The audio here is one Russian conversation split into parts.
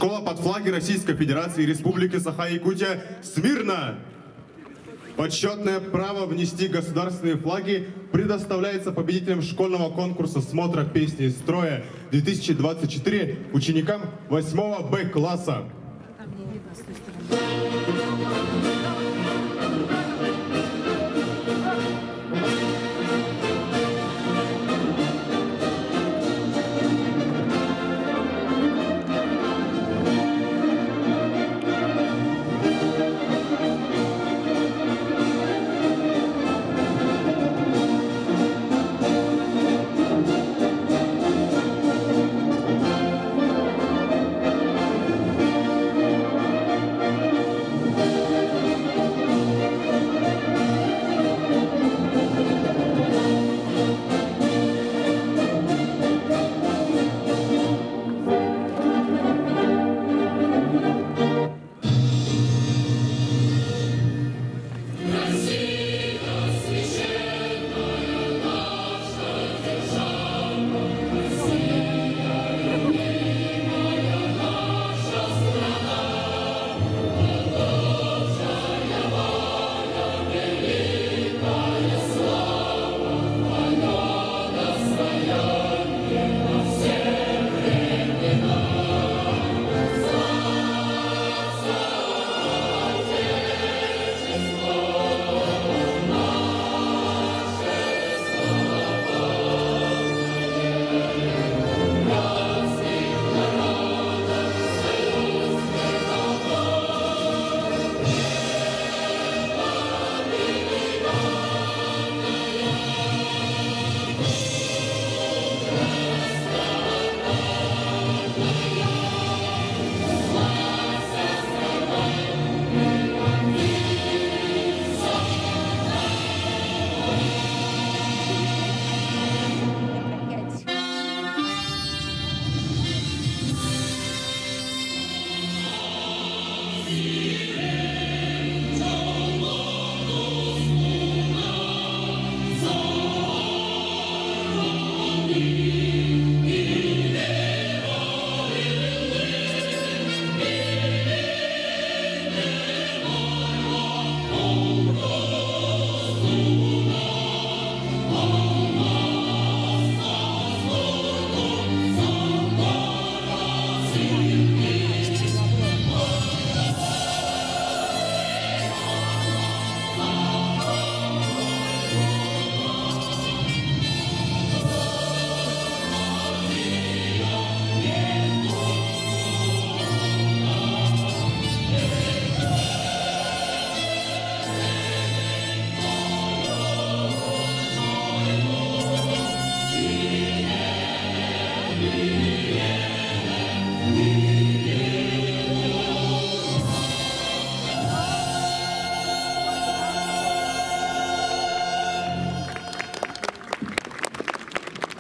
Школа под флаги Российской Федерации и Республики Саха-Якутия смирно! Почетное право внести государственные флаги предоставляется победителям школьного конкурса смотра песни из строя 2024 ученикам 8 Б-класса.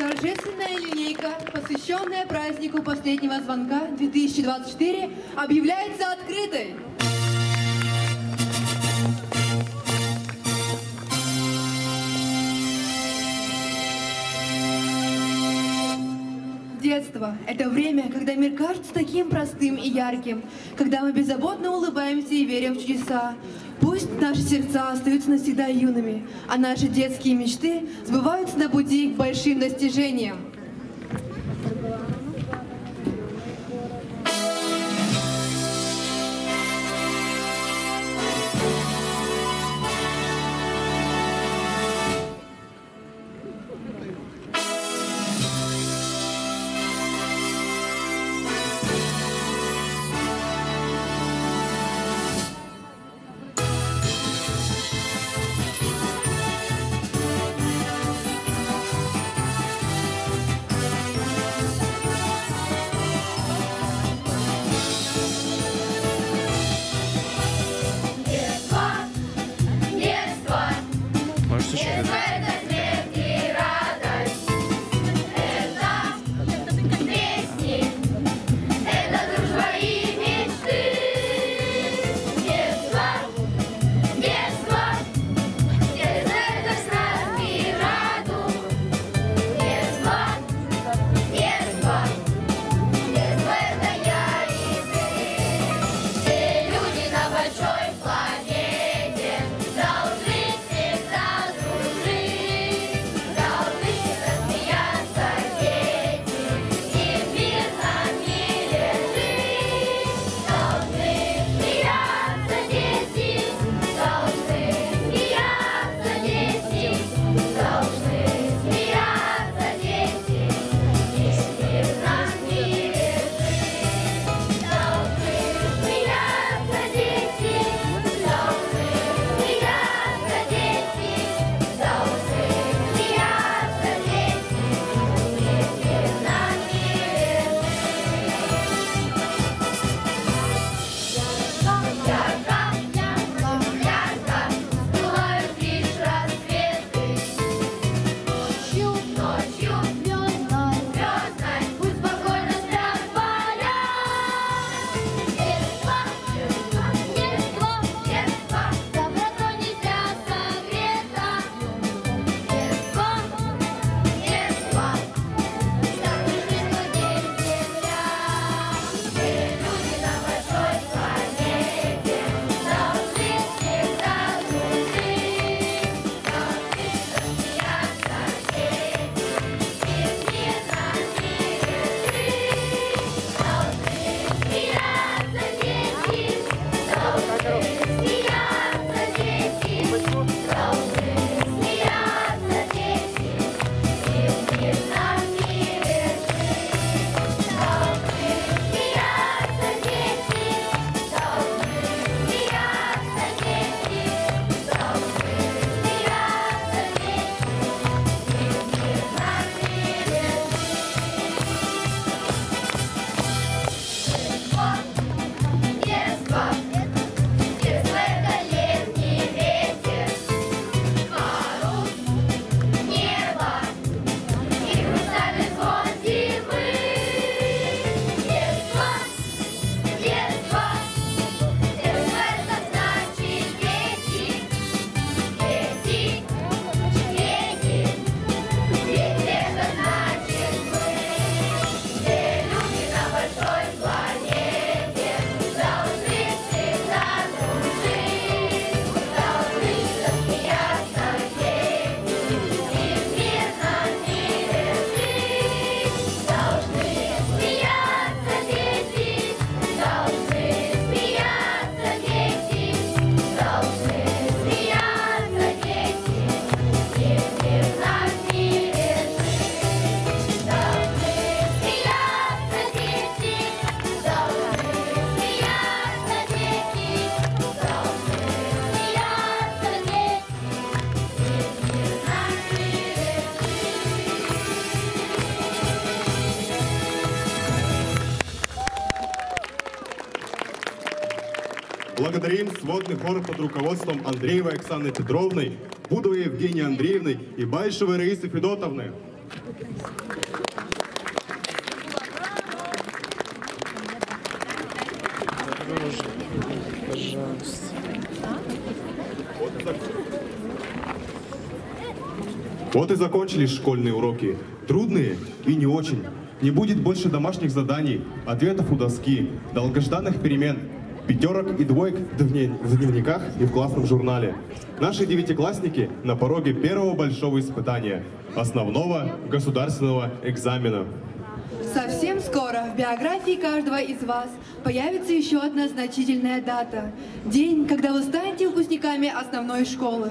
Торжественная линейка, посвященная празднику последнего звонка 2024, объявляется открытой. Детство – это время, когда мир кажется таким простым и ярким, когда мы беззаботно улыбаемся и верим в чудеса. Пусть наши сердца остаются навсегда юными, а наши детские мечты сбываются на пути к большим достижениям. Благодарим сводный хор под руководством Андреевой Оксаны Петровны, Пудовой Евгении Андреевны и Байшевой Раисы Федотовны. Вот и закончились школьные уроки. Трудные и не очень. Не будет больше домашних заданий, ответов у доски, долгожданных перемен, пятерок и двоек в дневниках и в классном журнале. Наши девятиклассники на пороге первого большого испытания – основного государственного экзамена. Совсем скоро в биографии каждого из вас появится еще одна значительная дата. День, когда вы станете выпускниками основной школы.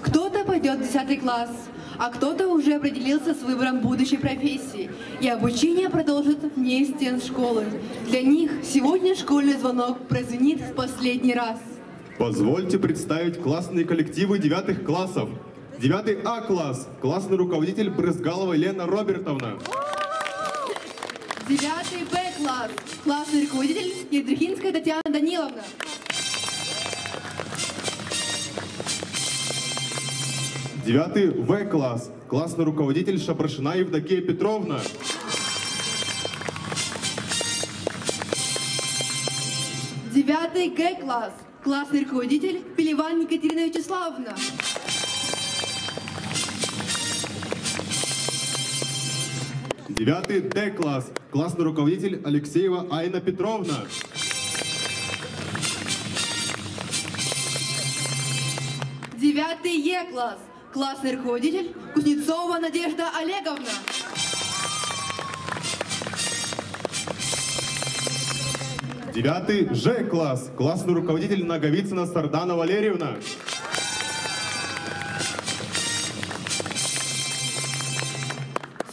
Кто-то пойдет в 10 класс, а кто-то уже определился с выбором будущей профессии. И обучение продолжится вне стен школы. Для них сегодня школьный звонок прозвенит в последний раз. Позвольте представить классные коллективы 9 классов. 9 А класс, классный руководитель Брызгалова Лена Робертовна. 9 Б класс, классный руководитель Едрихинская Татьяна Даниловна. 9 В класс, классный руководитель Шапрашина Евдокия Петровна. 9 Г класс, классный руководитель Пелеван Екатерина Вячеславовна. 9 Д класс, классный руководитель Алексеева Айна Петровна. 9 Е класс, классный руководитель Кузнецова Надежда Олеговна. 9 Ж класс, классный руководитель Наговицына Сардана Валерьевна.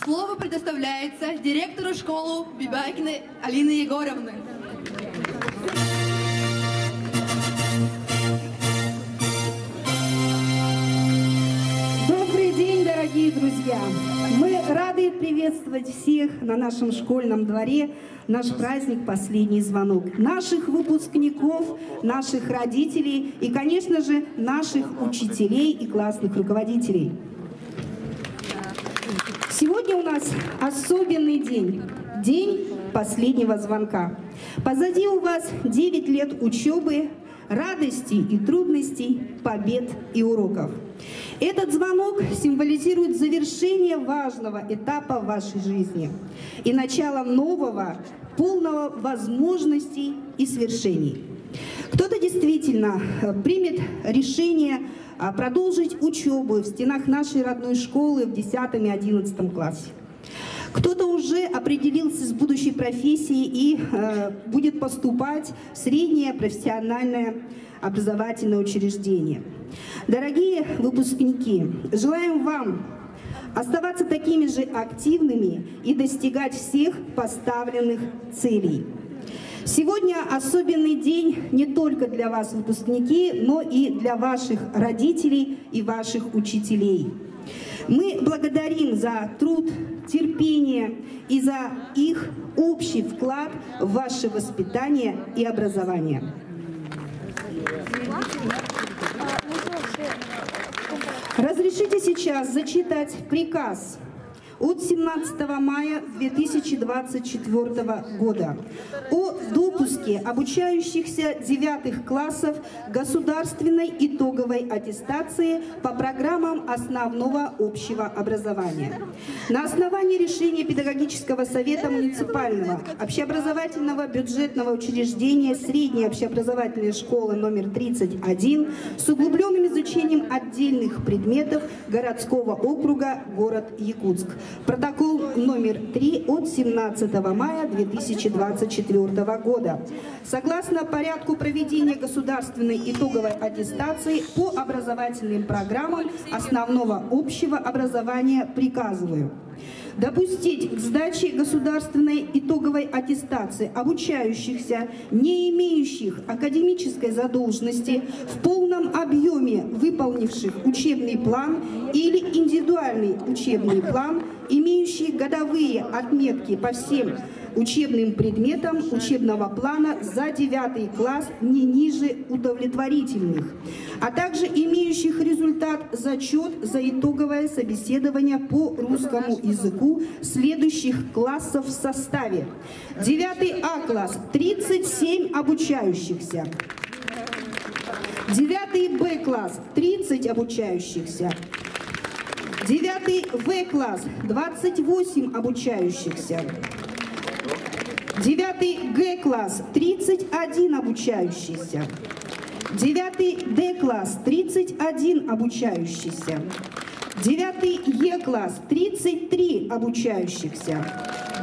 'Слово предоставляется директору школы Бибайкиной Алины Егоровны. Добрый день, дорогие друзья! Мы рады приветствовать всех на нашем школьном дворе. Наш праздник «Последний звонок». Наших выпускников, наших родителей и, конечно же, наших учителей и классных руководителей. Сегодня у нас особенный день. День последнего звонка. Позади у вас 9 лет учебы, радостей и трудностей, побед и уроков. Этот звонок символизирует завершение важного этапа в вашей жизни и начало нового, полного возможностей и свершений. Кто-то действительно примет решение продолжить учебу в стенах нашей родной школы в 10 и 11 классе. Кто-то уже определился с будущей профессией и будет поступать в среднее профессиональное образовательное учреждение. Дорогие выпускники, желаем вам оставаться такими же активными и достигать всех поставленных целей. Сегодня особенный день не только для вас, выпускники, но и для ваших родителей и ваших учителей. Мы благодарим за труд, терпение и за их общий вклад в ваше воспитание и образование. Разрешите сейчас зачитать приказ от 17 мая 2024 года о допуске обучающихся 9 классов государственной итоговой аттестации по программам основного общего образования. На основании решения Педагогического совета муниципального общеобразовательного бюджетного учреждения средней общеобразовательной школы номер 31 с углубленным изучением отдельных предметов городского округа город Якутск. Протокол номер 3 от 17 мая 2024 года. Согласно порядку проведения государственной итоговой аттестации по образовательным программам основного общего образования приказываю допустить к сдаче государственной итоговой аттестации обучающихся, не имеющих академической задолженности, в полном объеме выполнивших учебный план или индивидуальный учебный план, имеющие годовые отметки по всем учебным предметам учебного плана за 9 класс не ниже удовлетворительных, а также имеющих результат зачет за итоговое собеседование по русскому языку следующих классов в составе. 9 А класс – 37 обучающихся. 9 Б класс – 30 обучающихся. 9 В класс – 28 обучающихся. 9 Г класс – 31 обучающийся. 9 Д класс – 31 обучающийся. 9 Е класс – 33 обучающихся.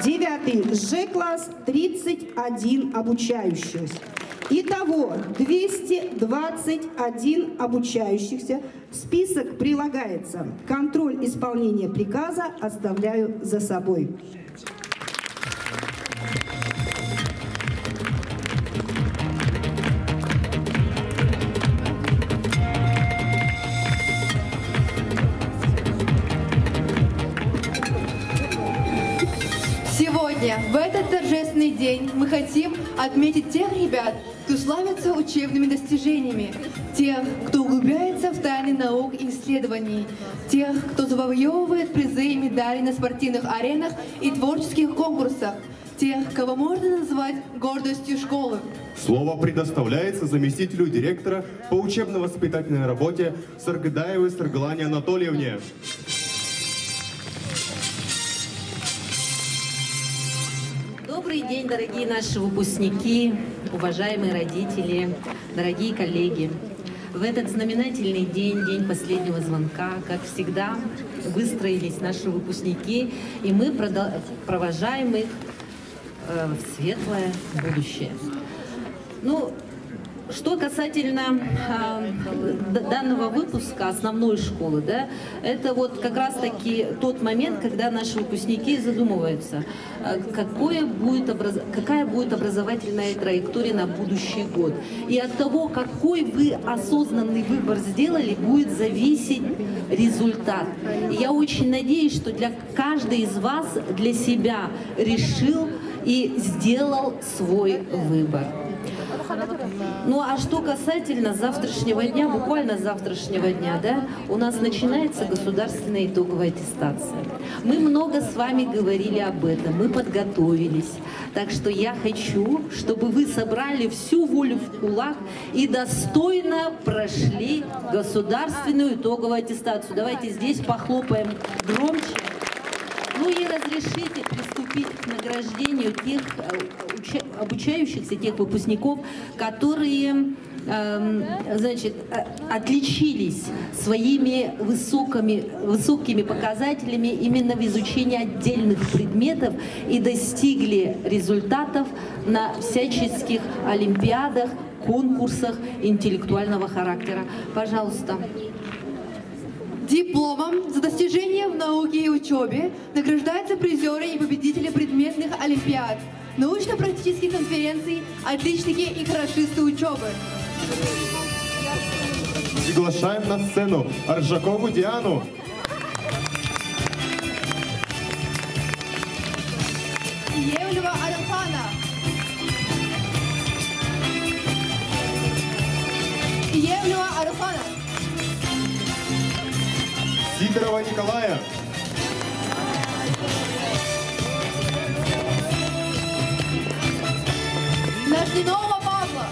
9 Ж класс – 31 обучающихся. Итого 221 обучающихся. Список прилагается. Контроль исполнения приказа оставляю за собой. Сегодня, в этот торжественный день, мы хотим отметить тех ребят, кто славится учебными достижениями, тех, кто углубляется в тайны наук и исследований, тех, кто завоевывает призы и медали на спортивных аренах и творческих конкурсах, тех, кого можно назвать гордостью школы. Слово предоставляется заместителю директора по учебно-воспитательной работе Саргадаевой Саргалане Анатольевне. Добрый день, дорогие наши выпускники, уважаемые родители, дорогие коллеги. В этот знаменательный день, день последнего звонка, как всегда, выстроились наши выпускники, и мы провожаем их в светлое будущее. Ну, что касательно данного выпуска основной школы, да, это вот как раз-таки тот момент, когда наши выпускники задумываются, какая будет образовательная траектория на будущий год. И от того, какой вы осознанный выбор сделали, будет зависеть результат. И я очень надеюсь, что каждый из вас для себя решил и сделал свой выбор. Ну а что касательно завтрашнего дня, буквально завтрашнего дня, да, у нас начинается государственная итоговая аттестация. Мы много с вами говорили об этом, мы подготовились. Так что я хочу, чтобы вы собрали всю волю в кулак и достойно прошли государственную итоговую аттестацию. Давайте здесь похлопаем громче. Ну и разрешите приступить к награждению тех обучающихся, тех выпускников, которые, значит, отличились своими высокими показателями именно в изучении отдельных предметов и достигли результатов на всяческих олимпиадах, конкурсах интеллектуального характера. Пожалуйста. Дипломом за достижения в науке и учебе награждаются призеры и победители предметных олимпиад, научно-практических конференций, отличники и хорошисты учебы. Приглашаем на сцену Аржакову Диану. Евлева Архана. Евлева Архана. Сидорова Николая. Нажденова Павла.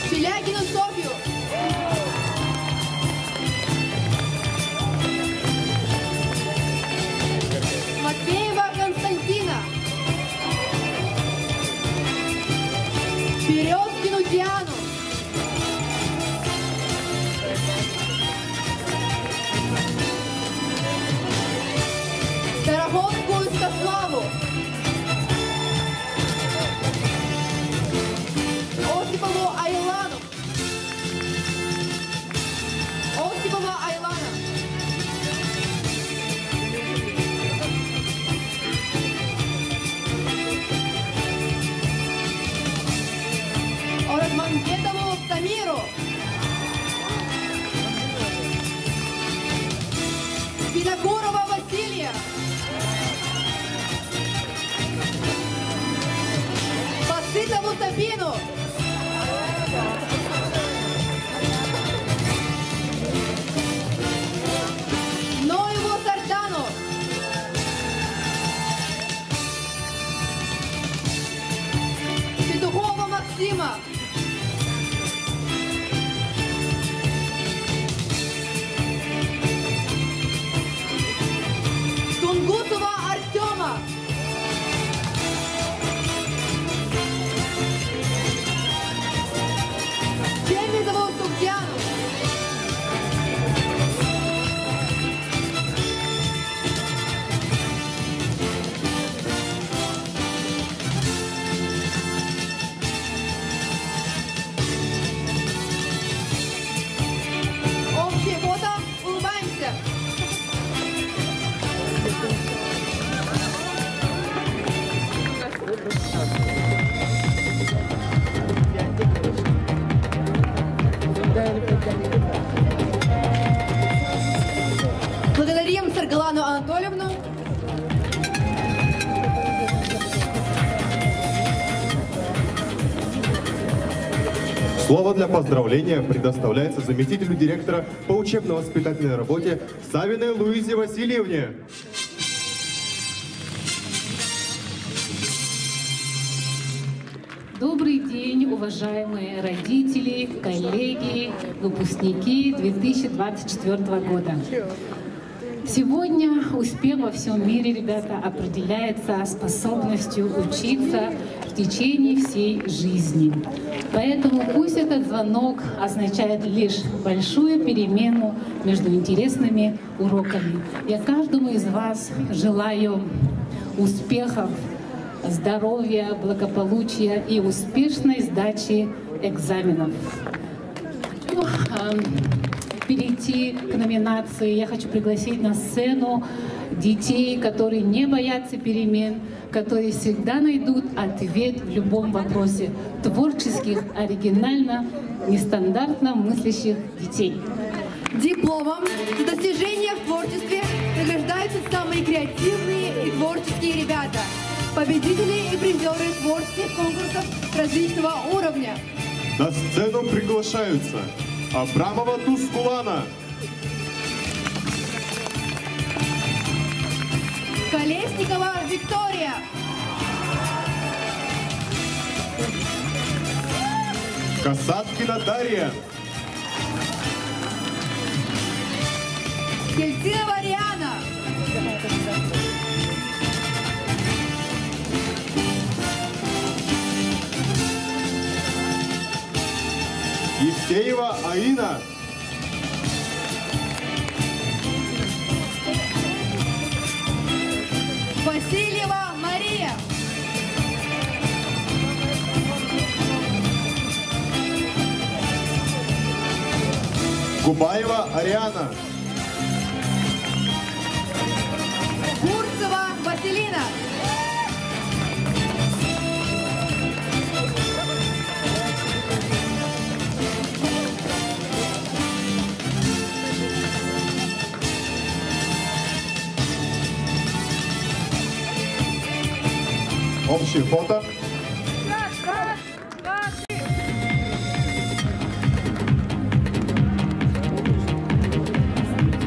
Челягину Софью. Матвеева Константина. Березкину Диану. Слово для поздравления предоставляется заместителю директора по учебно-воспитательной работе Савиной Луизе Васильевне. Добрый день, уважаемые родители, коллеги, выпускники 2024 года. Сегодня успех во всем мире, ребята, определяется способностью учиться в течение всей жизни. Поэтому пусть этот звонок означает лишь большую перемену между интересными уроками. Я каждому из вас желаю успехов, здоровья, благополучия и успешной сдачи экзаменов. Перейти к номинации, я хочу пригласить на сцену детей, которые не боятся перемен, которые всегда найдут ответ в любом вопросе, творческих, оригинально, нестандартно мыслящих детей. Дипломом за достижения в творчестве награждаются самые креативные и творческие ребята, победители и призеры творческих конкурсов различного уровня. На сцену приглашаются Абрамова Тускулана, Колесникова Виктория, Касаткина Дарья, Кельцинова Риана, Евсеева Аина, Васильева Мария, Губаева Ариана, Бурцева Василина, общее фото.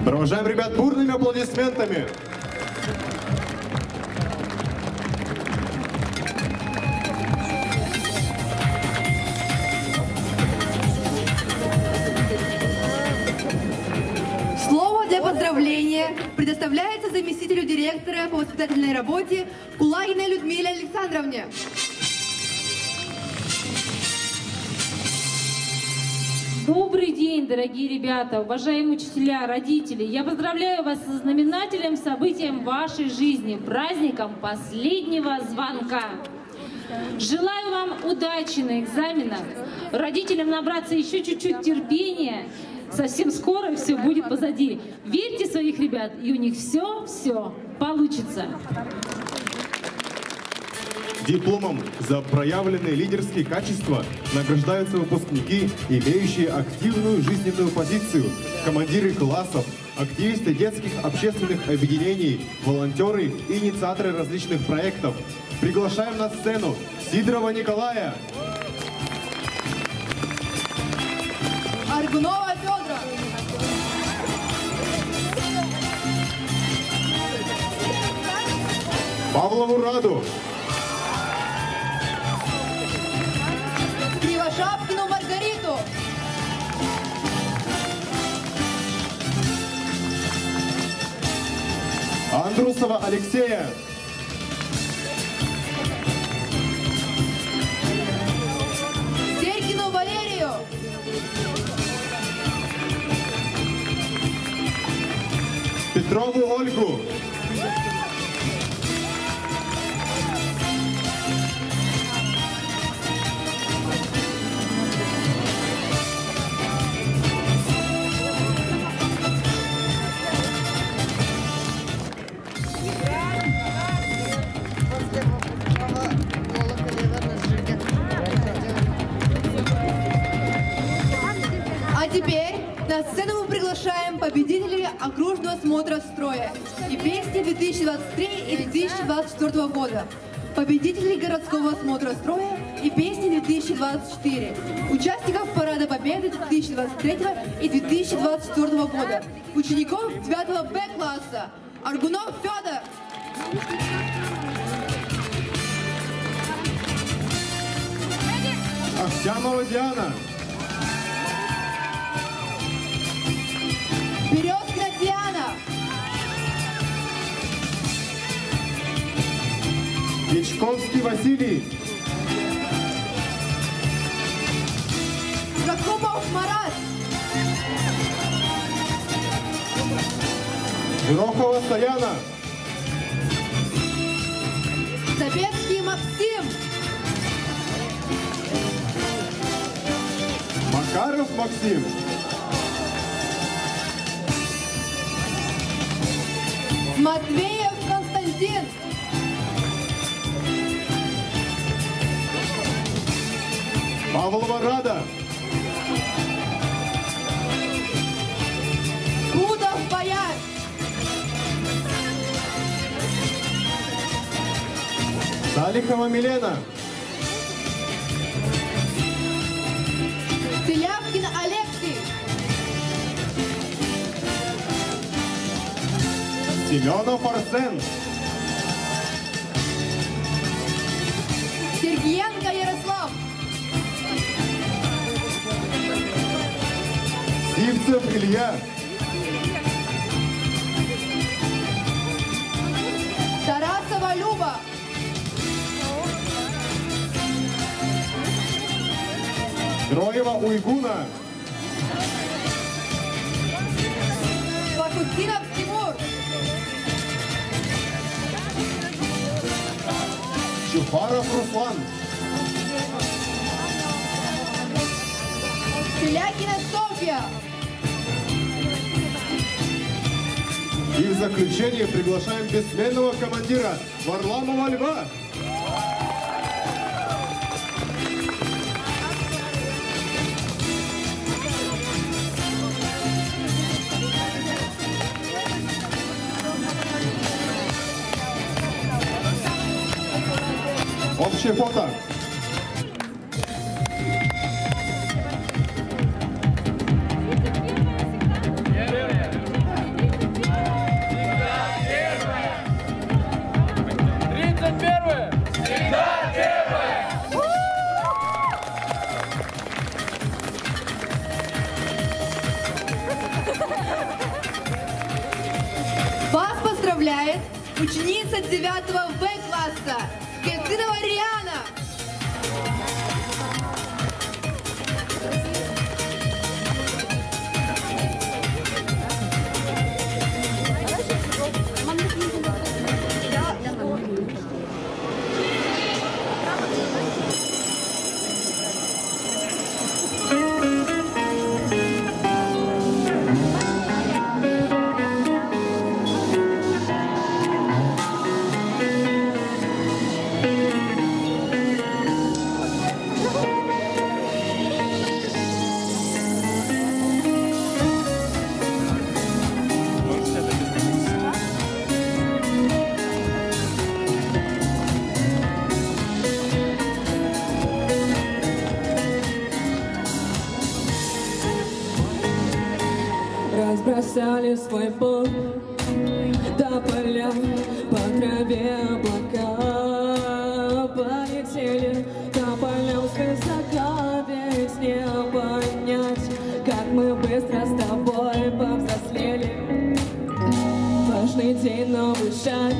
Провожаем ребят бурными аплодисментами. Слово для поздравления предоставляется заместителю директора по воспитательной работе Кулагиной Людмиле Александровне. Добрый день, дорогие ребята, уважаемые учителя, родители. Я поздравляю вас со знаменательным событием вашей жизни, праздником последнего звонка. Желаю вам удачи на экзаменах, родителям набраться еще чуть-чуть терпения. Совсем скоро все будет позади. Верьте в своих ребят, и у них все получится. Дипломом за проявленные лидерские качества награждаются выпускники, имеющие активную жизненную позицию, командиры классов, активисты детских общественных объединений, волонтеры и инициаторы различных проектов. Приглашаем на сцену Сидорова Николая, Аргунова Федора, Павлову Раду, Кривошапкину Маргариту, Андрусова Алексея, Серкину Валерию, Петрову Ольгу, А теперь на сцену мы приглашаем победителей окружного смотра строя и песни 2023 и 2024 года, победителей городского смотра строя и песни 2024. Участников Парада Победы 2023 и 2024 года. Учеников 9 Б-класса. Аргунов Федор. Овсянова Диана. Березкина Диана. Ячковский Василий. Закупов Марат. Жирохова Стояна. Забецкий Максим. Макаров Максим. Матвеев Константин. Павлова Рада. Будов Бояр. Салихова Милена. Телявкин Алексей. Семенов Арсен. Сергеенко Ярослав. Сивцев Илья. Тарасова Люба. Троева Уйгуна. Фахутдинов Тимур. Чуфаров Руслан. Телякина Софья. И в заключение приглашаем бессменного командира Варламова Льва. Общее фото. Вас поздравляет ученица 9 Б-класса Киртынова Риана. Разбросали свой пол до поля, по траве облака полетели, до полям свысока, ведь не понять, как мы быстро с тобой повзрослели. Важный день, новый шаг,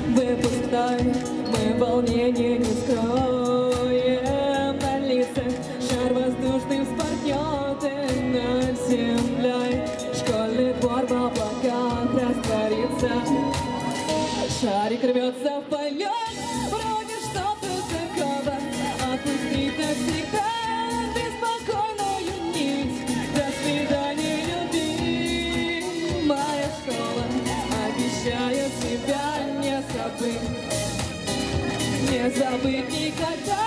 выпускной, мы волнение не скроем на лицах, шар воздушный вспорхнет и над землей. Школьный двор в облаках растворится, шарик рвется в полет, вроде что-то такого. Отпусти навсегда беспокойную нить. До свидания, любимая школа. Обещаю тебя не забыть, не забыть никогда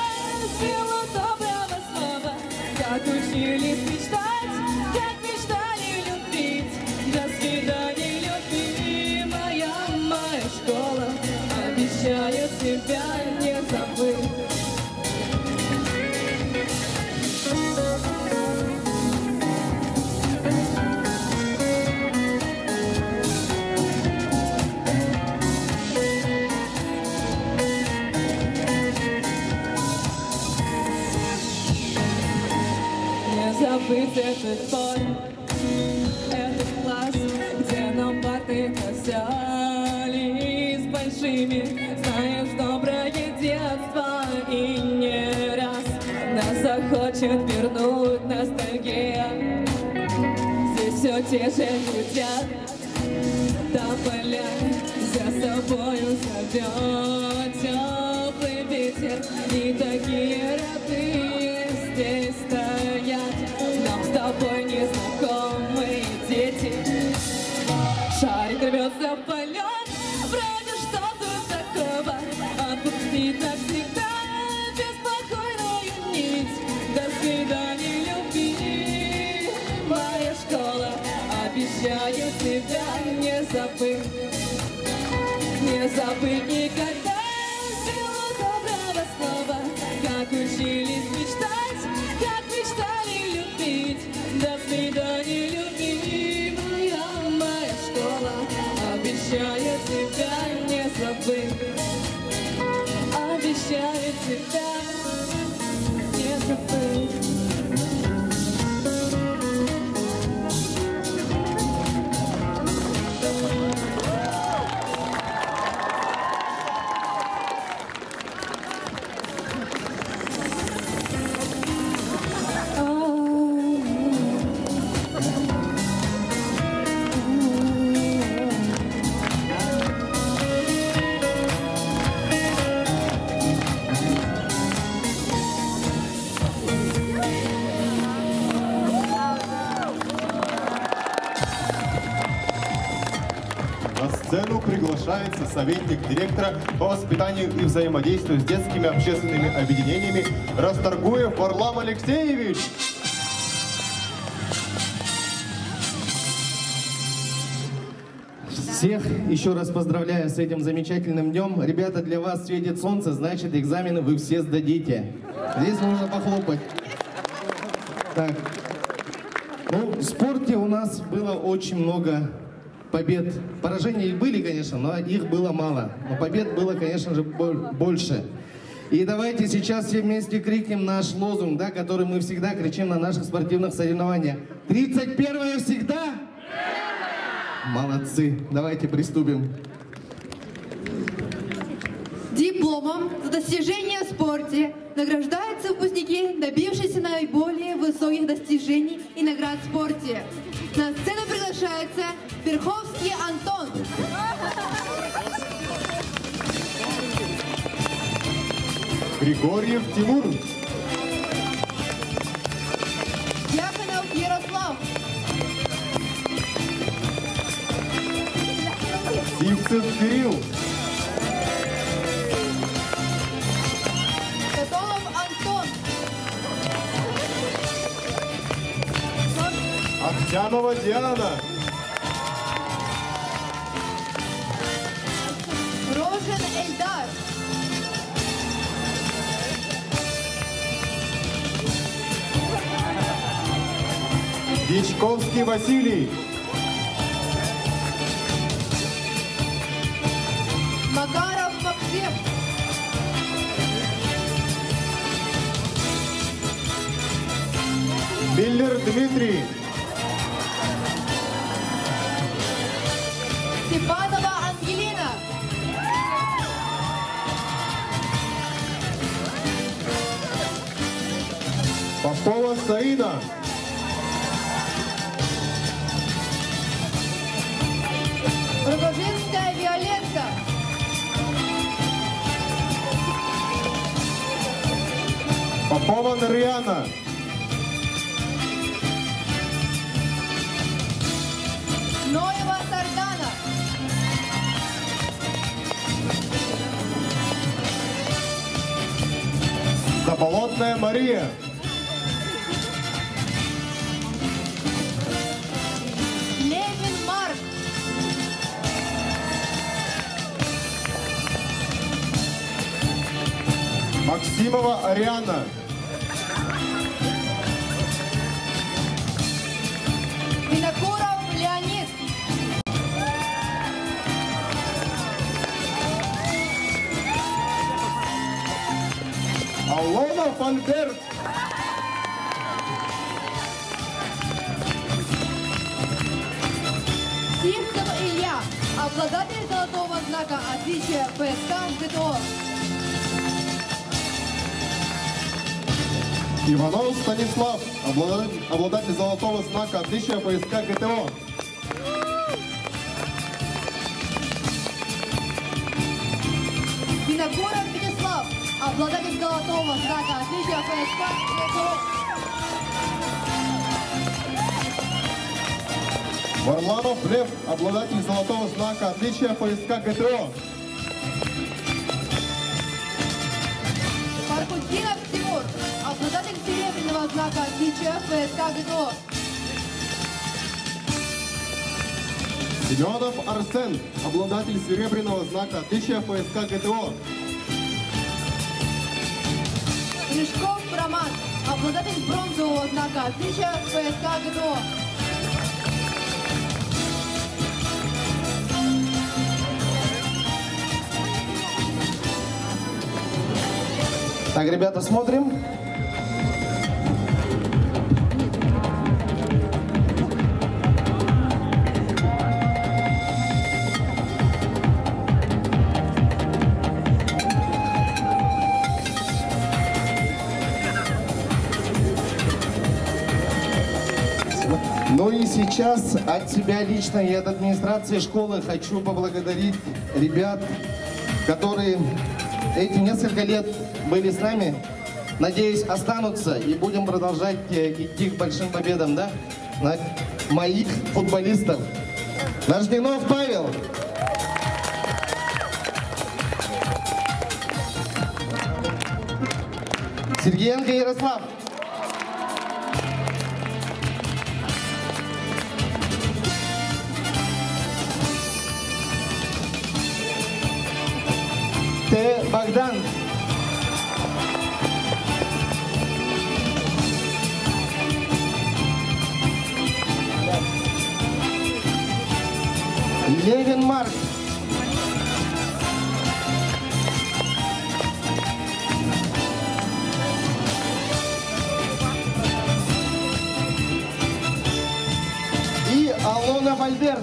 силу доброго слова. Как учились мечтать, как мечтали любить. До свидания, любимая моя школа. Обещаю тебя не забыть, Это класс, где нам парты казались большими. Знаешь, доброе детство и не раз нас захочет вернуть ностальгия. Здесь все те же люди, тополя за собою зовет теплый ветер. И такие родные здесь стоят, нам с тобой незнакомые дети. Шарик рвется в полет, вроде что тут такого. Отпустить навсегда беспокойную нить. До свидания, любимая школа. Обещаю тебя не забыть, не забыть никогда силу доброго слова. Как учились мечтать, как мечтали любить. До свидания, любимая моя школа. Обещаю тебя не забыть, обещаю тебя не забыть. На сцену приглашается советник директора по воспитанию и взаимодействию с детскими общественными объединениями Расторгуев Варлам Алексеевич. Всех еще раз поздравляю с этим замечательным днем. Ребята, для вас светит солнце, значит, экзамены вы все сдадите. Здесь нужно похлопать. Так. Ну, в спорте у нас было очень много побед. Поражений были, конечно, но их было мало. Но побед было, конечно же, больше. И давайте сейчас все вместе крикнем наш лозунг, да, который мы всегда кричим на наших спортивных соревнованиях. 31-е всегда? Молодцы. Давайте приступим. Дипломом за достижения в спорте награждаются выпускники, добившиеся наиболее высоких достижений и наград в спорте. На сцену приглашается Верховский Антон. Григорьев Тимур. Яхонов Ярослав. Сивцев Кирилл. Котолов Антон. Ахтямова Диана. Рожен Эльдар. Дичковский Василий. Макаров Максим. Миллер Дмитрий. Степанова Ангелина. Попова Саида. Рогожинская Виолетта. Попова Нарьяна. Ноева Сардана. Заболотная Мария. Левин Марк. Максимова Ариана. Винокуров Леонид. Алонов Альберт. обладатель золотого знака отличия ФСК ГТО. Иванов Станислав, обладатель золотого знака отличия ФСК ГТО. Винокуров Вячеслав, обладатель золотого знака отличия ФСК ГТО. Варламов Лев, обладатель золотого знака отличия ФСК ГТО. Пархутдинов Тимур, обладатель серебряного знака отличия ФСК ГТО. Семенов Арсен, обладатель серебряного знака отличия ФСК ГТО. Рыжков Роман, обладатель бронзового знака отличия ФСК ГТО. Так, ребята, смотрим. Ну и сейчас от себя лично и от администрации школы хочу поблагодарить ребят, которые эти несколько лет были с нами. Надеюсь, останутся и будем продолжать идти к большим победам, да? Моих футболистов. Нажденов Павел. Сергеенко Ярослав. Т. Богдан. Левин Марк. И Алона Вальберт.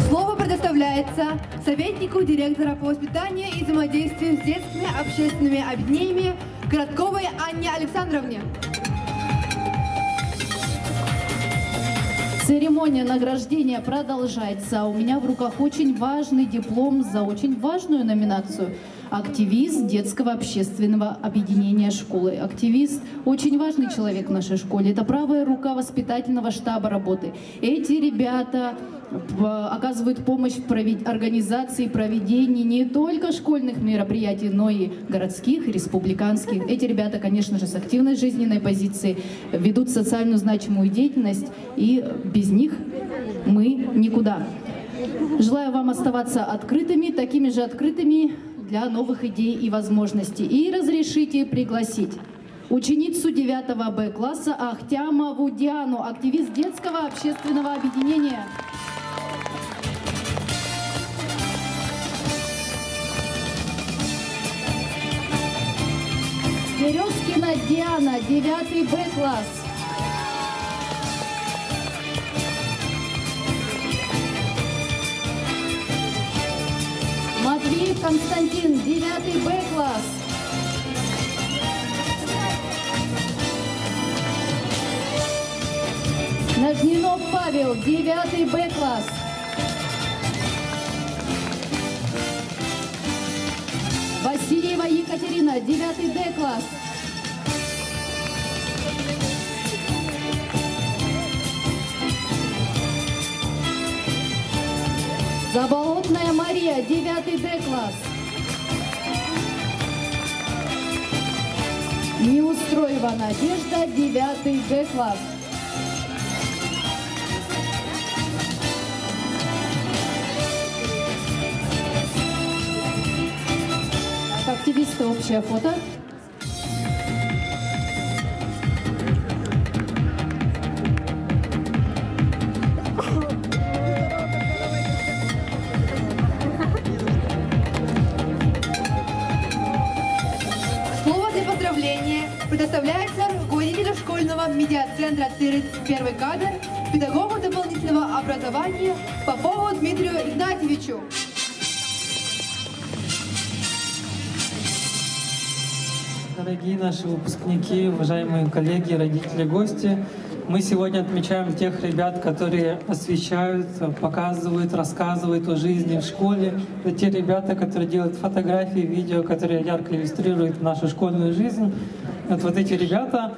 Слово предоставляется советнику директора по воспитанию и взаимодействию с детскими общественными объединениями Коротковой Анне Александровне. Церемония награждения продолжается. У меня в руках очень важный диплом за очень важную номинацию. Активист детского общественного объединения школы. Активист – очень важный человек в нашей школе. Это правая рука воспитательного штаба работы. Эти ребята оказывают помощь в организации, проведении не только школьных мероприятий, но и городских, республиканских. Эти ребята, конечно же, с активной жизненной позицией ведут социальную значимую деятельность, и без них мы никуда. Желаю вам оставаться открытыми, такими же открытыми для новых идей и возможностей. И разрешите пригласить ученицу 9 Б класса Ахтямову Диану, активист детского общественного объединения. Березкина Диана, 9 Б класс. Матвеев Константин, 9 Б класс. Нажнинов Павел, 9 Б класс. Васильева Екатерина, 9 Д класс. Заболотная Мария, 9 Д класс. Неустроева Надежда, 9 Д класс. Активисты, общее фото. предоставляется руководителю школьного медиацентра 31 кадр, педагогу дополнительного образования Попову Дмитрию Игнатьевичу. Дорогие наши выпускники, уважаемые коллеги, родители, гости, мы сегодня отмечаем тех ребят, которые освещают, показывают, рассказывают о жизни в школе. Это те ребята, которые делают фотографии, видео, которые ярко иллюстрируют нашу школьную жизнь. Вот эти ребята,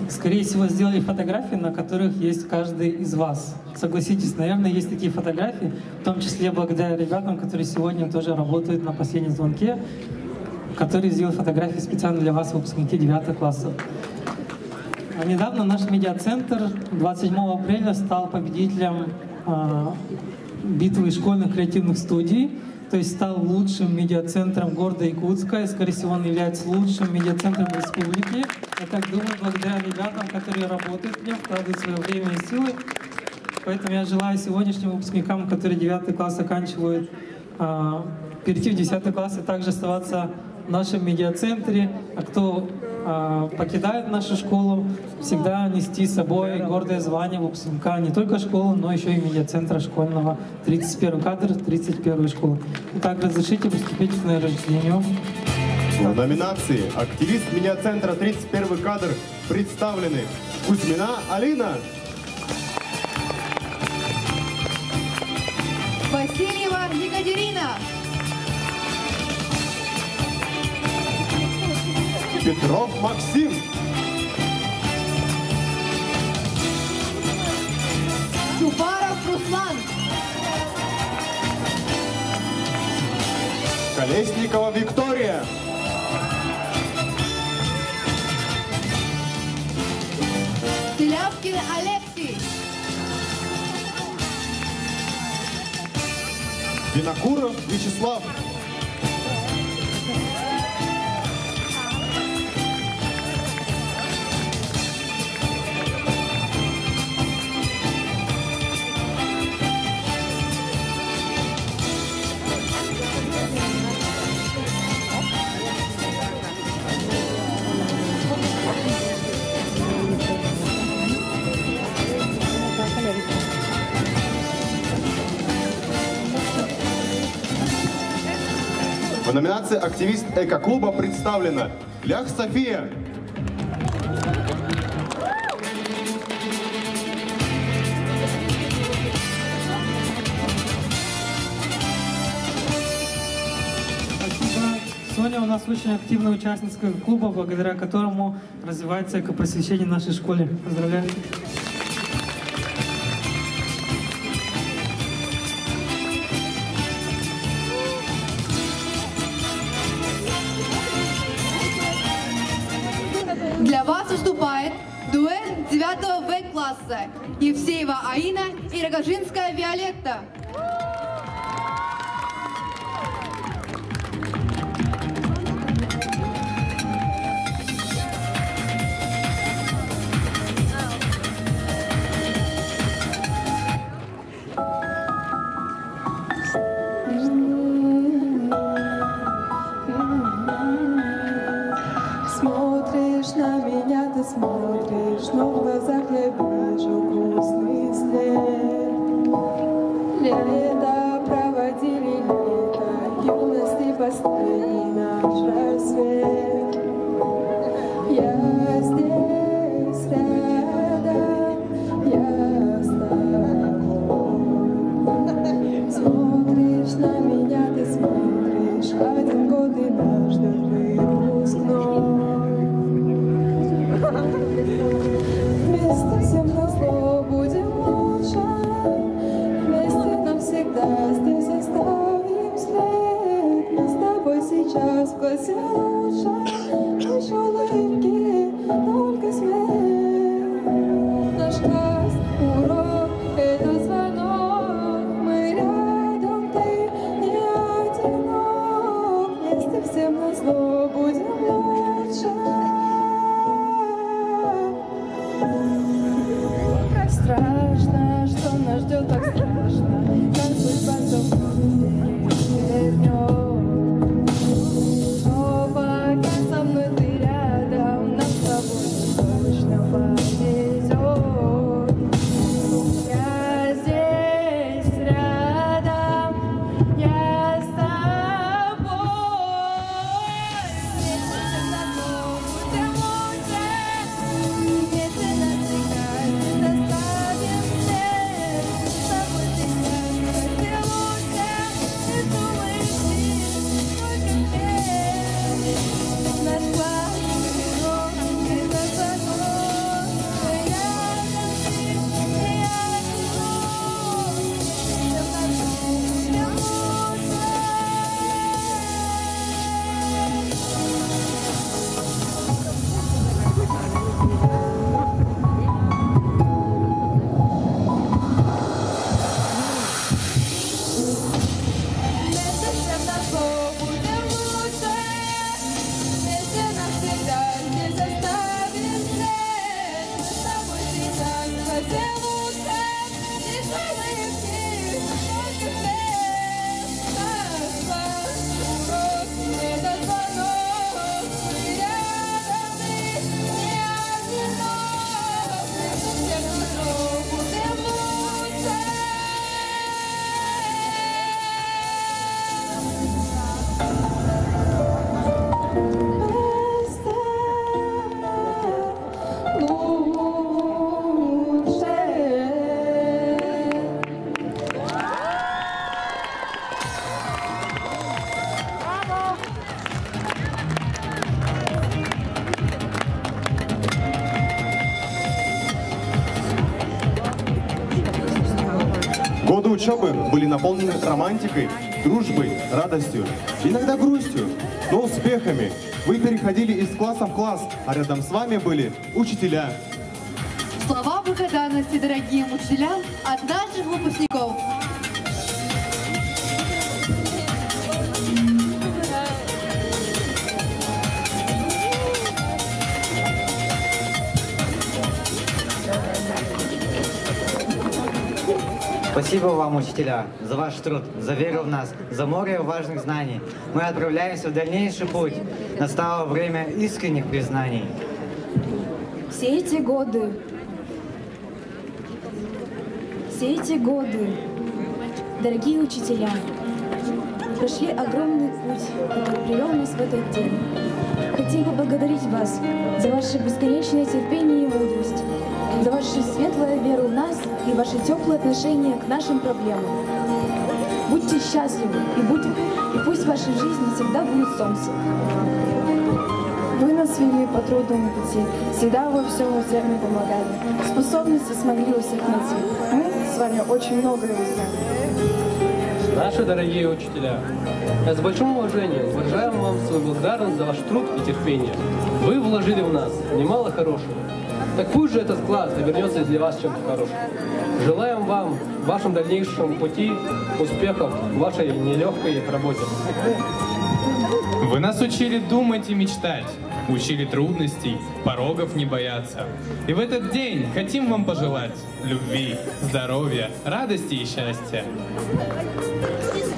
скорее всего, сделали фотографии, на которых есть каждый из вас. Согласитесь, наверное, есть такие фотографии, в том числе благодаря ребятам, которые сегодня тоже работают на последнем звонке, которые сделали фотографии специально для вас, выпускники 9 классов. Недавно наш медиацентр 27 апреля стал победителем битвы школьных креативных студий, то есть стал лучшим медиацентром города Якутска, и, скорее всего, он является лучшим медиацентром республики. Я так думаю, благодаря ребятам, которые работают в нем, вкладывают свое время и силы. Поэтому я желаю сегодняшним выпускникам, которые 9 класс оканчивают, перейти в 10 класс и также оставаться в нашем медиацентре, а кто покидает нашу школу, всегда нести с собой гордое звание выпускника не только школы, но еще и медиацентра школьного 31 кадр, 31 школы. Итак, разрешите приступить к награждению. В номинации «Активист медиацентра 31 кадр» представлены Кузьмина Алина, Васильева Екатерина, Петров Максим, Чубаров Руслан, Колесникова Виктория, Телявкин Алексей, Винокуров Вячеслав, В номинации «Активист эко-клуба» представлена Лях София, Соня у нас очень активная участница клуба, благодаря которому развивается экопросвещение в нашей школе. Поздравляю! Для вас выступает дуэт 9 В-класса Евсеева Аина и Рогожинская Виолетта. Смотришь на меня, ты смотришь, но в глазах я вижу грустный след. Лето проводили лето, юности последний наш рассвет. Я здесь рядом, я с тобой. Смотришь на меня, ты смотришь, один год и нас ждет выпускной. Вместе всем назло будем лучше, вместе навсегда здесь оставим след. Мы с тобой сейчас в классе лучше, лишь улыбки, только смех. Наш класс, урок, это звонок, мы рядом, ты не одинок. Вместе всем назло будем лучше. Страшно, что нас ждет, так страшно, как судьба вернет. Но пока со мной ты рядом, нам с учебы были наполнены романтикой, дружбой, радостью, иногда грустью, но успехами. Вы переходили из класса в класс, а рядом с вами были учителя. Слова благодарности дорогим учителям от наших выпускников. Спасибо вам, учителя, за ваш труд, за веру в нас, за море важных знаний. Мы отправляемся в дальнейший путь. Настало время искренних признаний. Все эти годы, дорогие учителя, прошли огромный путь, который привел нас в этот день. Хотим поблагодарить вас за ваше бесконечное терпение и мудрость, за вашу светлую веру в нас и ваше теплое отношение к нашим проблемам. Будьте счастливы и пусть в вашей жизни всегда будет солнце. Вы нас вели по трудному пути, всегда во всем усердно помогали. Способности смогли у всех найти. Мы с вами очень многое узнали. Наши дорогие учителя, я с большим уважением выражаем вам свою благодарность за ваш труд и терпение. Вы вложили в нас немало хорошего. Так пусть же этот класс обернется для вас чем-то хорошим. Желаем вам в вашем дальнейшем пути успехов в вашей нелегкой работе. Вы нас учили думать и мечтать, учили трудностей, порогов не бояться. И в этот день хотим вам пожелать любви, здоровья, радости и счастья.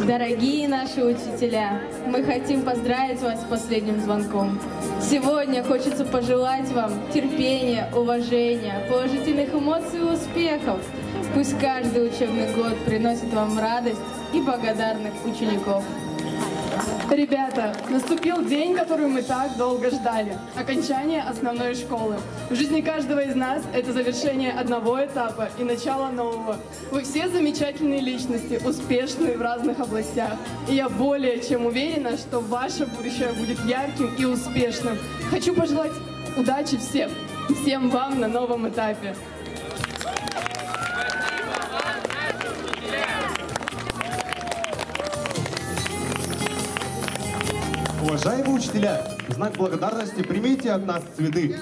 Дорогие наши учителя, мы хотим поздравить вас с последним звонком. Сегодня хочется пожелать вам терпения, уважения, положительных эмоций и успехов. Пусть каждый учебный год приносит вам радость и благодарных учеников. Ребята, наступил день, который мы так долго ждали. Окончание основной школы. В жизни каждого из нас это завершение одного этапа и начало нового. Вы все замечательные личности, успешные в разных областях. И я более чем уверена, что ваше будущее будет ярким и успешным. Хочу пожелать удачи всем вам на новом этапе. Уважаемые учителя, в знак благодарности примите от нас цветы.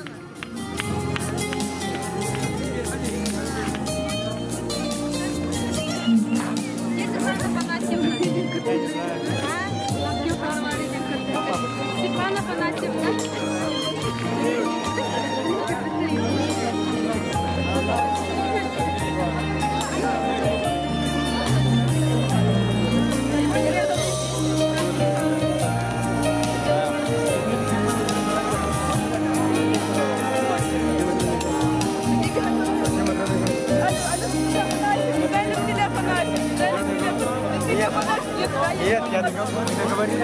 Нет, я договорились,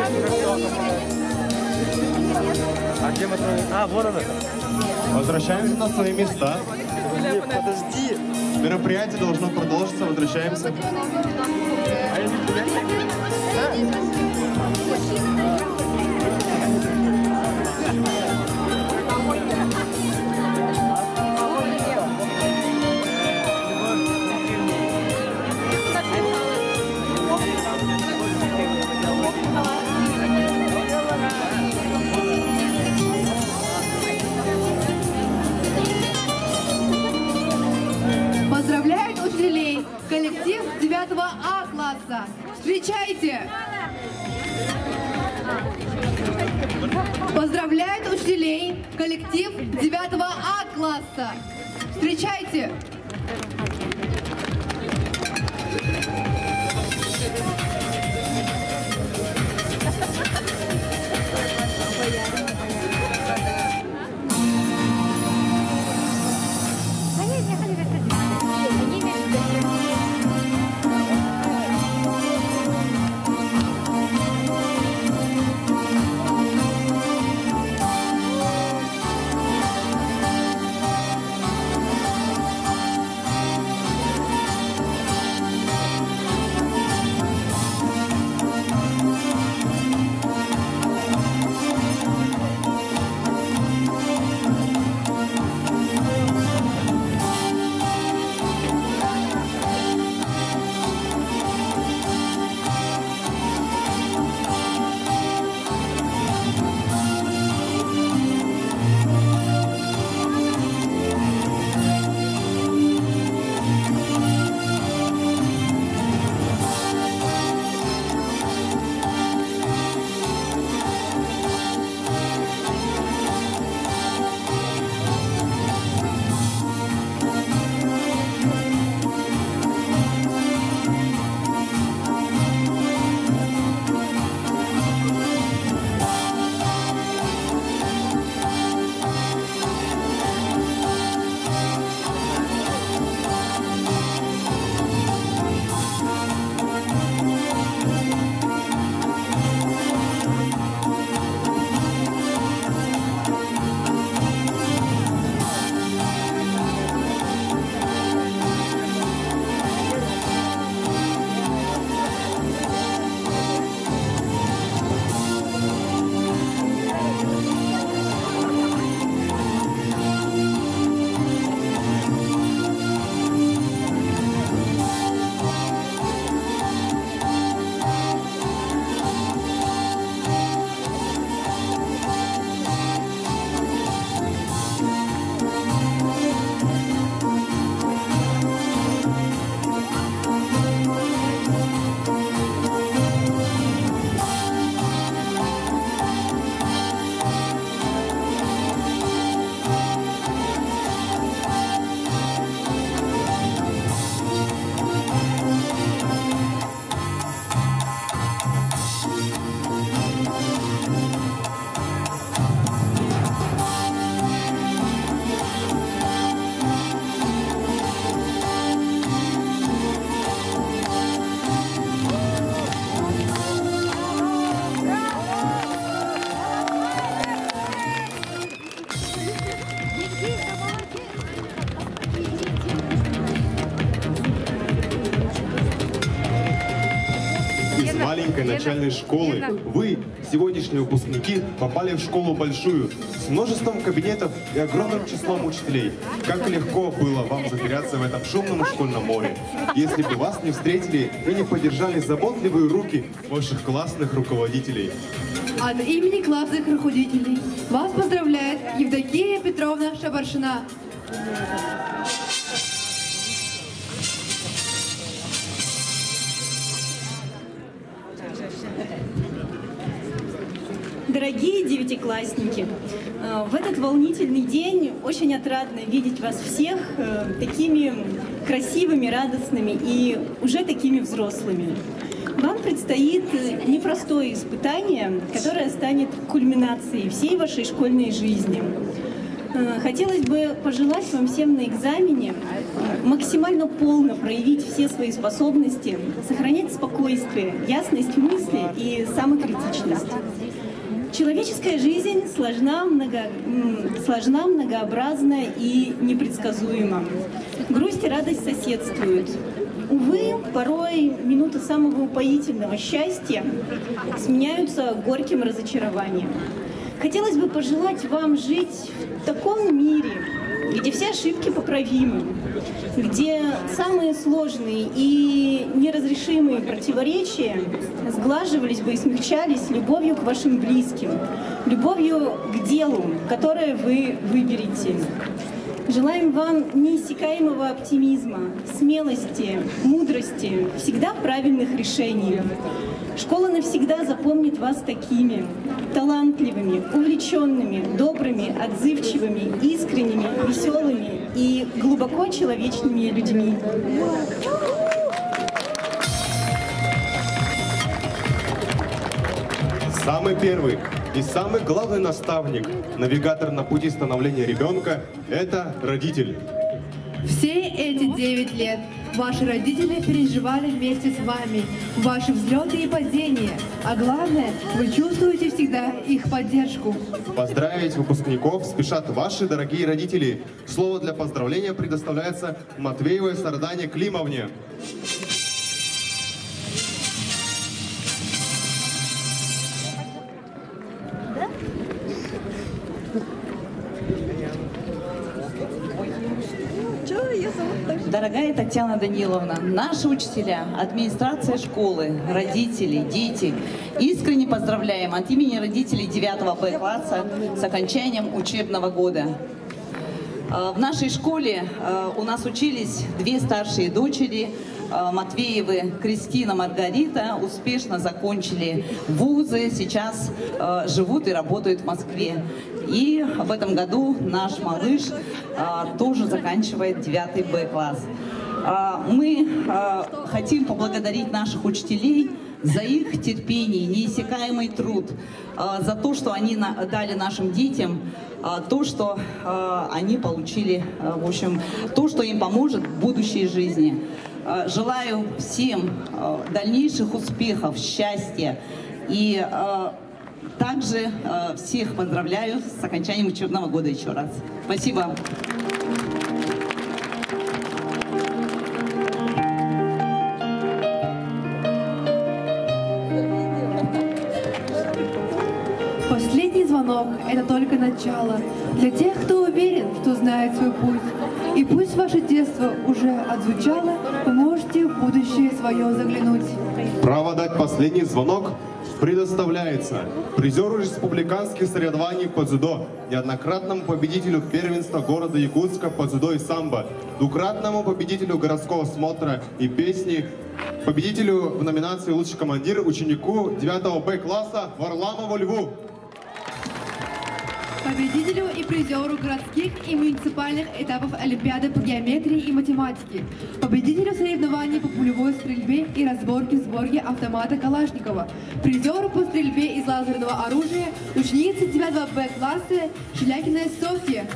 А где мы? А, вот она. Возвращаемся на свои места. Подожди. Мероприятие должно продолжиться. Возвращаемся. Поздравляют учителей коллектив 9А класса. Встречайте! Поздравляют учителей коллектив 9А класса. Встречайте! начальной школы. Вы, сегодняшние выпускники, попали в школу большую, с множеством кабинетов и огромным числом учителей. Как легко было вам затеряться в этом шумном школьном море, если бы вас не встретили и не поддержали заботливые руки ваших классных руководителей. От имени классных руководителей вас поздравляет Евдокия Петровна Шабаршина. Дорогие девятиклассники, в этот волнительный день очень отрадно видеть вас всех такими красивыми, радостными и уже такими взрослыми. Вам предстоит непростое испытание, которое станет кульминацией всей вашей школьной жизни. Хотелось бы пожелать вам всем на экзамене максимально полно проявить все свои способности, сохранять спокойствие, ясность мысли и самокритичность. Человеческая жизнь сложна, многообразна и непредсказуема. Грусть и радость соседствуют. Увы, порой минуты самого упоительного счастья сменяются горьким разочарованием. Хотелось бы пожелать вам жить в таком мире, где все ошибки поправимы, где самые сложные и неразрешимые противоречия сглаживались бы и смягчались любовью к вашим близким, любовью к делу, которое вы выберете. Желаем вам неиссякаемого оптимизма, смелости, мудрости, всегда правильных решений. Школа навсегда запомнит вас такими талантливыми, увлеченными, добрыми, отзывчивыми, искренними, веселыми и глубоко человечными людьми. Самый первый и самый главный наставник, навигатор на пути становления ребенка – это родитель. Все эти 9 лет ваши родители переживали вместе с вами ваши взлеты и падения, а главное, вы чувствуете всегда их поддержку. Поздравить выпускников спешат ваши дорогие родители. Слово для поздравления предоставляется Матвеевой Сардане Климовне. Дорогая Татьяна Даниловна, наши учителя, администрация школы, родители, дети, искренне поздравляем от имени родителей 9 Б класса с окончанием учебного года. В нашей школе у нас учились 2 старшие дочери, Матвеевы Кристина, Маргарита, успешно закончили вузы, сейчас живут и работают в Москве. И в этом году наш малыш тоже заканчивает 9 Б класс. Мы хотим поблагодарить наших учителей за их терпение, неиссякаемый труд, за то, что они дали нашим детям, то, что они получили, в общем, то, что им поможет в будущей жизни. Желаю всем дальнейших успехов, счастья и также всех поздравляю с окончанием учебного года еще раз. Спасибо. Последний звонок – это только начало для тех, кто уверен, что знает свой путь. И пусть ваше детство уже отзвучало, вы можете в будущее свое заглянуть. Право дать последний звонок предоставляется призеру республиканских соревнований по дзюдо, неоднократному победителю первенства города Якутска по дзюдо и самбо, двукратному победителю городского смотра и песни, победителю в номинации «Лучший командир», ученику 9 Б класса Варламову Льву. Победителю и призеру городских и муниципальных этапов Олимпиады по геометрии и математике, победителю соревнований по пулевой стрельбе и разборке сборки автомата Калашникова, призеру по стрельбе из лазерного оружия, ученице 9 Б класса Шелякина Софья.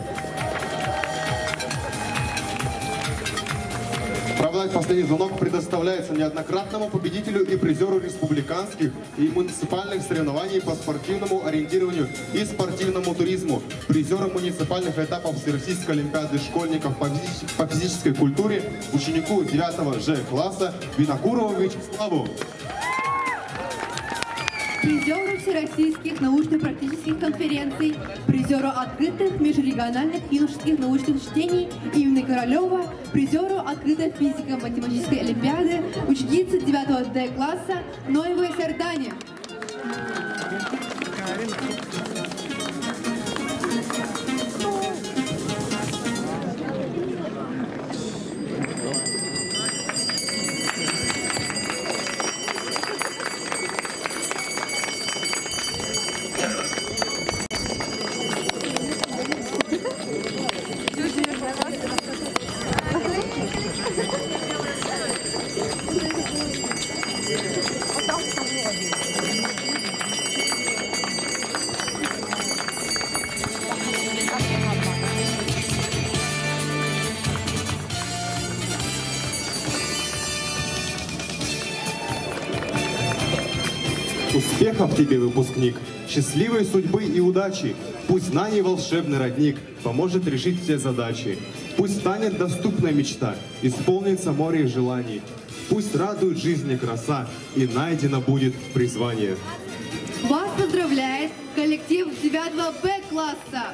Право дать последний звонок предоставляется неоднократному победителю и призеру республиканских и муниципальных соревнований по спортивному ориентированию и спортивному туризму, призеру муниципальных этапов Всероссийской олимпиады школьников по физической культуре, ученику 9 Ж класса Винокурову Вячеславу. призеру всероссийских научно-практических конференций, призеру открытых межрегиональных юношеских научных чтений имени Королева, призеру открытой физико-математической олимпиады, ученицы 9 Д класса Ноевой Сардане. Успехов тебе, выпускник, счастливой судьбы и удачи. Пусть знаний волшебный родник поможет решить все задачи. Пусть станет доступна мечта, исполнится море желаний. Пусть радует жизнь и краса, и найдено будет призвание. Вас поздравляет коллектив 9 Б класса.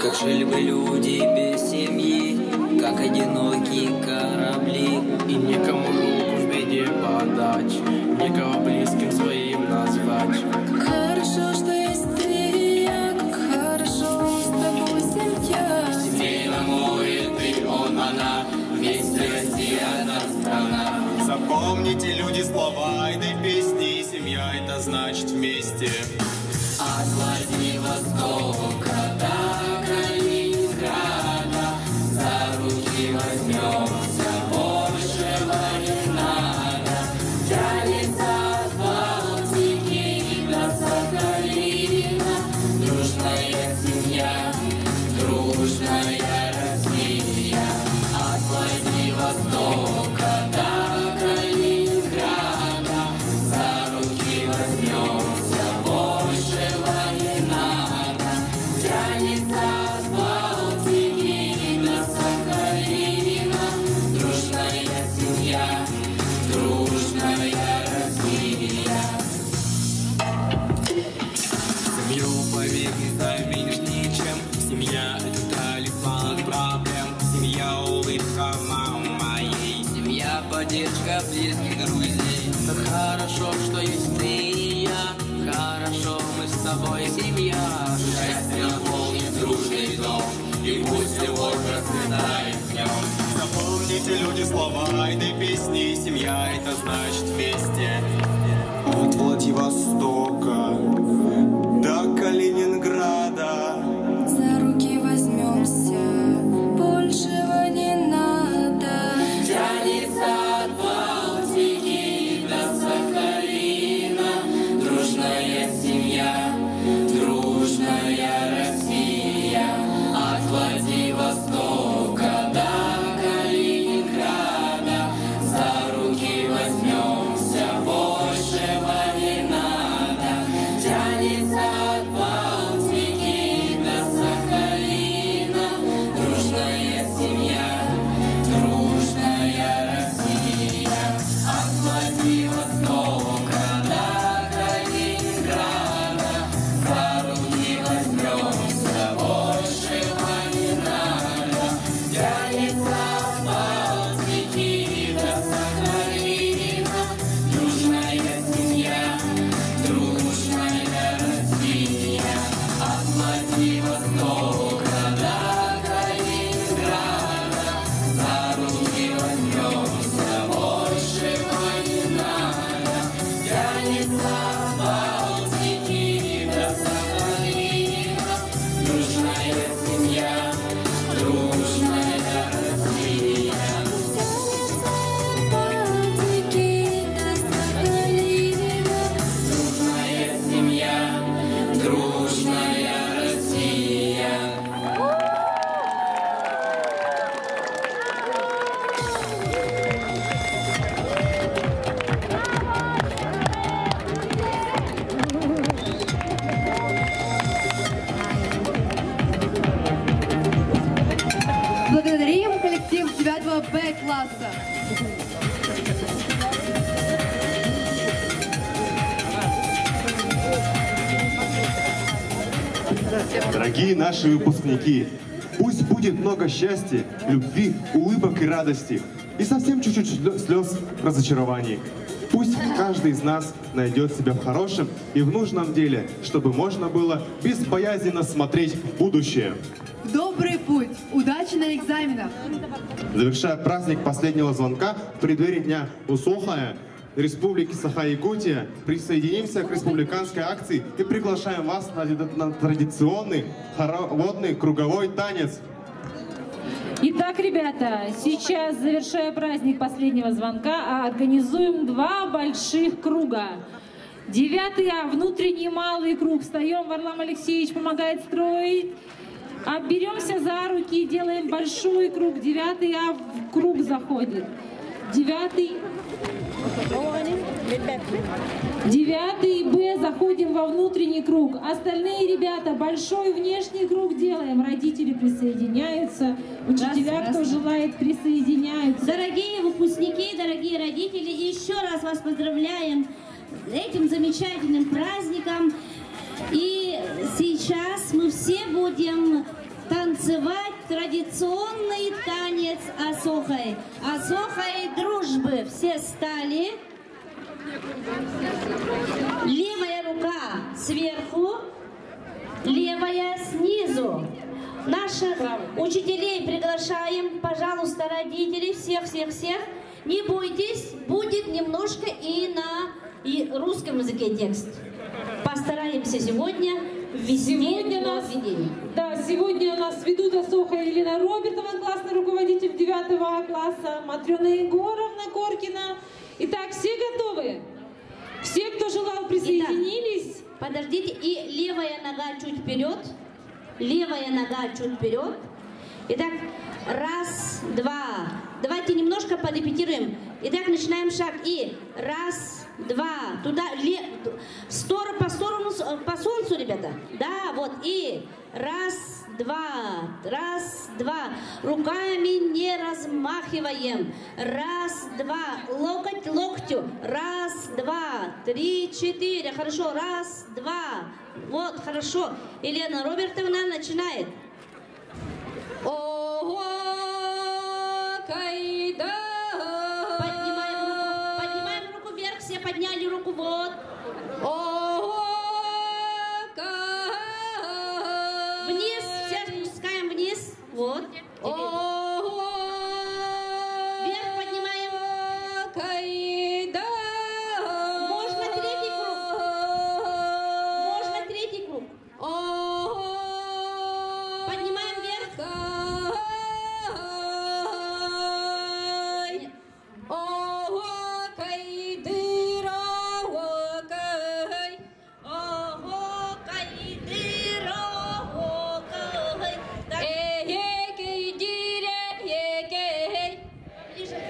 Как жили бы люди без семьи, как одинокие корабли, и некому руку в беде подать, никого близким своим назвать. Хорошо, что есть ты и я, как хорошо с тобой семья. Семей на море, ты, он, она, вместе Россия, одна страна. Запомните, люди, слова этой песни, семья — это значит вместе. От Владивостока до Калининграда за руки возьмемся, большего не надо. Тянется от Балтики до Сахалина дружная семья, дружная Россия. От Владивостока до Калининграда за руки возьмемся, большего не надо. Тянется от Балтики до Сахалина дружная семья, дружная Россия. Семью поверь, заменишь ничем. Семья — это талисман от проблем. Семья — улыбка мамы моей. Семья — поддержка близких друзей. Как хорошо, что есть ты и я. Хорошо, мы с тобой семья. Счастье наполнит дружный дом, и пусть его процветает в нем. Запомните, люди, слова этой песни, семья — это значит вместе. От Владивостока до Калининграда За руки возьмемся, большего не надо. Тянется от Балтики до Сахалина дружная семья, дружная Россия. От Владивостока до Калининграда за руки возьмемся, большего не надо. Тянется от Балтики 9 Б-класса. Дорогие наши выпускники, пусть будет много счастья, любви, улыбок и радости, и совсем чуть-чуть слез разочарований. Пусть каждый из нас найдет себя в хорошем и в нужном деле, чтобы можно было безбоязненно смотреть в будущее. Добрый путь, удачи на экзаменах. Завершая праздник последнего звонка в преддверии Дня Усохая Республики Саха-Якутия, присоединимся к республиканской акции и приглашаем вас на традиционный хороводный круговой танец. Итак, ребята, сейчас, завершая праздник последнего звонка, организуем 2 больших круга. 9А, внутренний малый круг. Встаем, Варлам Алексеевич помогает строить. Беремся за руки, делаем большой круг. 9А в круг заходит. 9 Б заходим во внутренний круг. Остальные ребята большой внешний круг делаем. Родители присоединяются. Учителя, кто желает, присоединяются. Дорогие выпускники, дорогие родители, еще раз вас поздравляем с этим замечательным праздником. И сейчас мы все будем танцевать традиционный танец Асохай. Асохай дружбы. Все стали. Левая рука сверху, левая снизу. Наших учителей приглашаем, пожалуйста, родителей, всех. Не бойтесь, будет немножко и на русском языке текст. Постараемся сегодня ввести введение. Да, сегодня у нас ведут Асохай Елена Робертова, классный руководитель 9 класса, Матрена Егоровна Коркина. Итак, все готовы? Все, кто желал, присоединились? Итак, подождите, и левая нога чуть вперед. Левая нога чуть вперед. Итак, 1, 2. Давайте немножко порепетируем. Итак, начинаем шаг. И 1, 2. Туда, по солнцу, ребята. Да, вот. И 1, 2. 1, 2. Руками не размахиваем. 1, 2. Локоть локтю. 1, 2. 3, 4. Хорошо. 1, 2. Вот, хорошо. Елена Робертовна начинает. Ого, кайда. Поднимаем руку вверх. Все подняли руку. Вот. Ого, вниз. Все спускаем вниз. Вот. Ого. Вверх поднимаем. Кайда. Можно третий круг. Можно третий круг. Ого. Поднимаем вверх. Ого, кайдыра, окай. Ого, кайдыра, окай.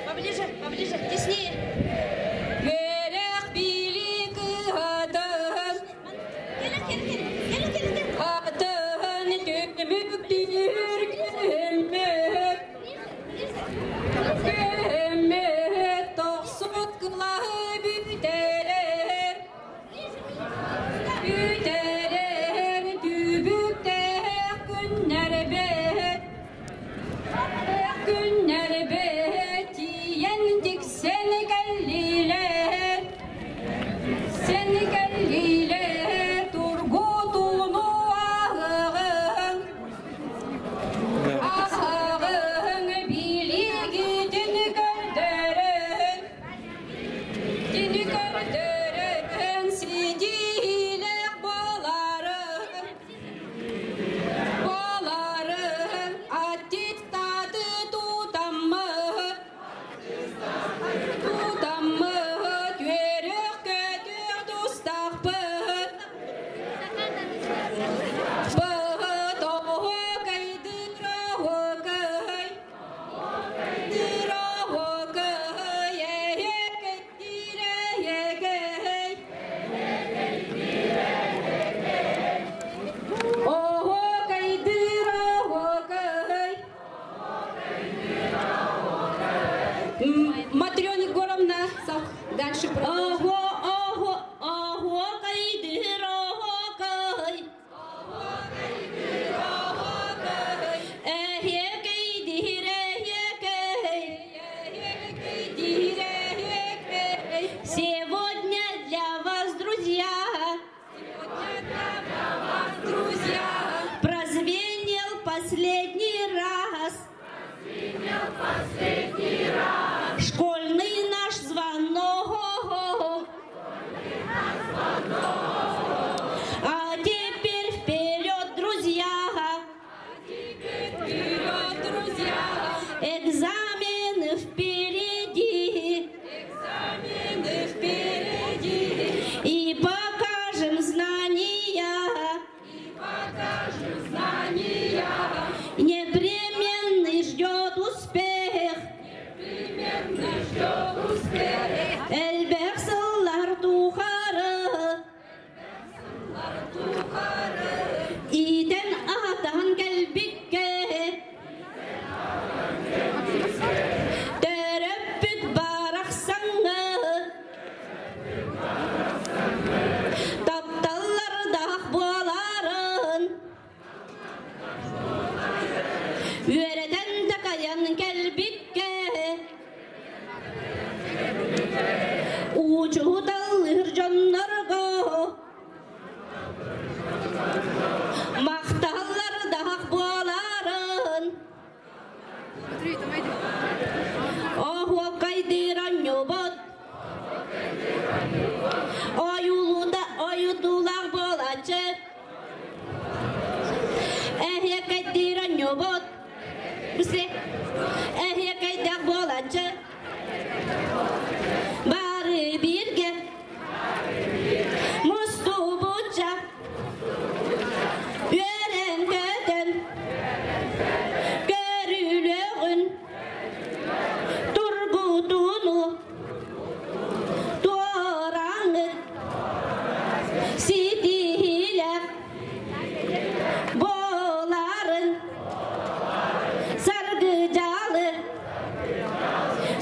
Поближе, поближе, теснее. Герех билик хатан. Хатан тюбük dinir gelmek. Gelmek toksut kılahı büteler. Büteler tübükte günler bet. Günler bet yendik seni gel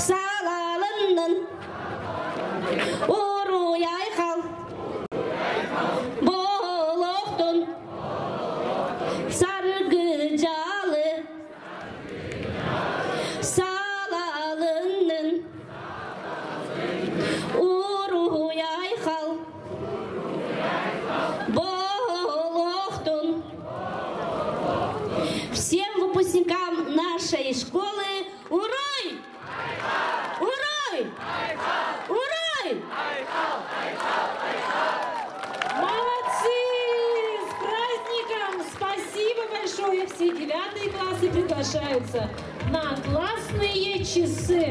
салалыннын уруяйхал болохтун саргыжалы салалыннын уруяйхал болохтун. Всем выпускникам нашей школы урой! Урой! Урой! Молодцы! С праздником! Спасибо большое! Все 9 классы приглашаются на классные часы.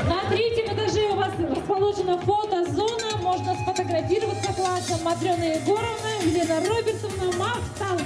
На 3-м этаже у вас расположена фотозона. Можно сфотографироваться классом. Матрена Егоровна, Елена Робертовна, Махтал.